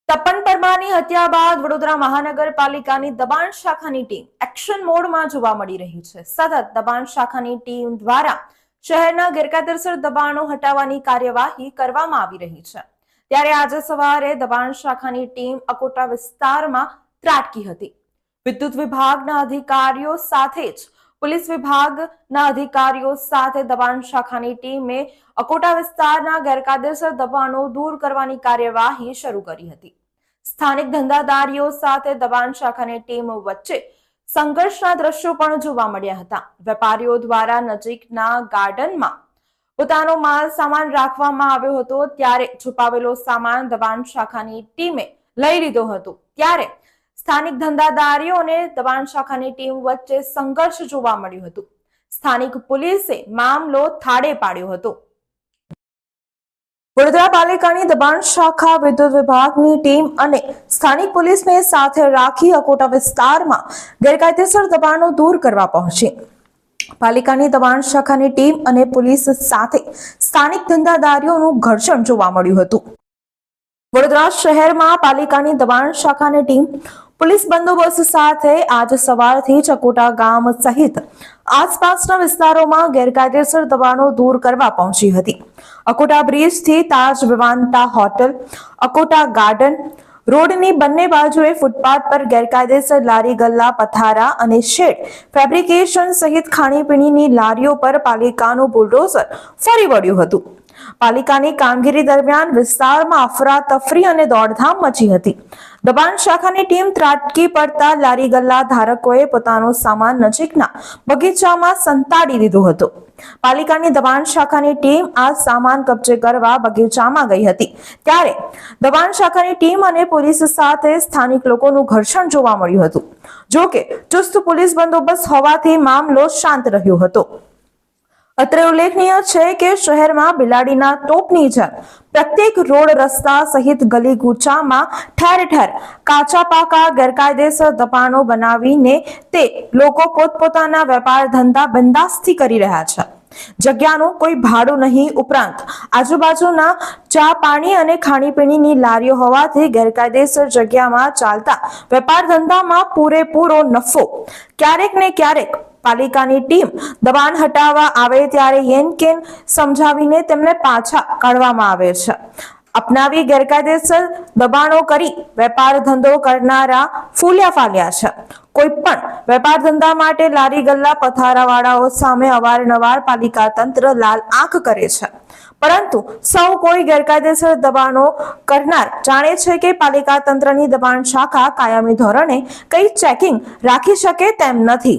તપન પરમારની હત્યા બાદ વડોદરા મહાનગરપાલિકાની દબાણ શાખાની ટીમ એક્શન મોડમાં જોવા મળી રહી છે। સતત દબાણ શાખાની ટીમ દ્વારા શહેરના ગેરકાયદેસર દબાણો હટાવવાની કાર્યવાહી કરવામાં આવી રહી છે। ત્યારે આજે સવારે દબાણ શાખાની ટીમ અકોટા વિસ્તારમાં ત્રાટકી હતી। વિદ્યુત વિભાગના અધિકારીઓ સાથે જ પોલીસ વિભાગના અધિકારીઓ સાથે દબાણ શાખાની ટીમે અકોટા વિસ્તારના ગેરકાયદેસર દબાણો દૂર કરવાની કાર્યવાહી શરૂ કરી હતી। સ્થાનિક ધંધાદારીઓ સાથે દબાણ શાખાની ટીમ વચ્ચે સંઘર્ષના દ્રશ્યો પણ જોવા મળ્યા હતા। વેપારીઓ દ્વારા નજીકના ગાર્ડનમાં પોતાનો માલ સામાન રાખવામાં આવ્યો હતો, ત્યારે છુપાવેલો સામાન દબાણ શાખાની ટીમે લઈ લીધો હતો। ત્યારે સ્થાનિક ધંધાદારીઓ અને દબાણ શાખાની ટીમ વચ્ચે સંઘર્ષ જોવા મળ્યું હતું। સ્થાનિક પોલીસે મામલો થાળે પાડ્યો હતો। વડોદરા પાલિકાની દબાણ શાખા વિદ્યુત વિભાગની ટીમ અને સ્થાનિક પોલીસને સાથે રાખી અકોટા વિસ્તારમાં ગેરકાયદેસર દબાણો દૂર કરવા પહોંચી। પાલિકાની દબાણ શાખાની ટીમ અને પોલીસ સાથે સ્થાનિક ધંધાદારીઓનું ઘર્ષણ જોવા મળ્યું હતું। વડોદરા શહેરમાં પાલિકાની દબાણ શાખાની ટીમ પોલીસ બંદોબસ્ત સાથે આજ સવારથી જ અકોટા ગામ સહિત આસપાસના વિસ્તારોમાં ગેરકાયદેસર દબાણો દૂર કરવા પહોંચી હતી। અકોટા બ્રિજથી તાજ વિવાંતા હોટલ, અકોટા ગાર્ડન રોડની બંને બાજુએ ફૂટપાથ પર ગેરકાયદેસર લારી ગલ્લા, પથારા અને શેડ ફેબ્રિકેશન સહિત ખાણીપીણીની લારીઓ પર પાલિકાનું બુલડોઝર ફરી વળ્યું હતું। પાલિકાની કામગીરી દરમિયાન વિસ્તારમાં અફરાતફરી અને દોડધામ મચી હતી। દબાણ શાખાની ટીમ ત્રાટકી પડતા લારી ગલ્લા ધારકોએ પોતાનો સામાન નજીકના બગીચામાં સંતાડી દીધો હતો। પાલિકાની દબાણ શાખાની ટીમ આ સામાન કબજે કરવા બગીચામાં ગઈ હતી, ત્યારે દબાણ શાખાની ટીમ અને પોલીસ સાથે સ્થાનિક લોકોનું ઘર્ષણ જોવા મળ્યું હતું। જો કે ચુસ્ત પોલીસ બંદોબસ્ત હોવાથી મામલો શાંત રહ્યો હતો। અત્રે ઉલ્લેખનીય છે કે શહેરમાં બિલાડીના ટોપની જેમ પ્રત્યેક રોડ, રસ્તા સહિત ગલી કૂચામાં ઠેર ઠેર કાચા પાકા ગેરકાયદેસર દબાણો બનાવીને તે લોકો પોતપોતાના વેપાર ધંધા બંદાસ્તી કરી રહ્યા છે। જગ્યાનું કોઈ ભાડું નહીં, ઉપરાંત આજુબાજુના ચા પાણી અને ખાણીપીણીની લારીઓ હોવાથી ગેરકાયદેસર જગ્યામાં ચાલતા વેપાર ધંધામાં પૂરેપૂરો નફો। ક્યારેક ને ક્યારેક પાલિકાની ટીમ દબાણ હટાવવા આવે ત્યારે યેનકેન સમજાવીને તેમને પાછા કાઢવામાં આવે છે। અપનાવી ગેરકાયદેસર દબાણો કરી વેપાર ધંધો કરનારા ફૂલ્યા ફાલ્યા છે। કોઈ પણ વેપાર ધંધા માટે લારી ગલ્લા પથારાવાળાઓ સામે અવારનવાર પાલિકા તંત્ર લાલ આંખ કરે છે, પરંતુ સૌ કોઈ ગેરકાયદેસર દબાણો કરનાર જાણે છે કે પાલિકા તંત્રની દબાણ શાખા કાયમી ધોરણે કઈ ચેકિંગ રાખી શકે તેમ નથી।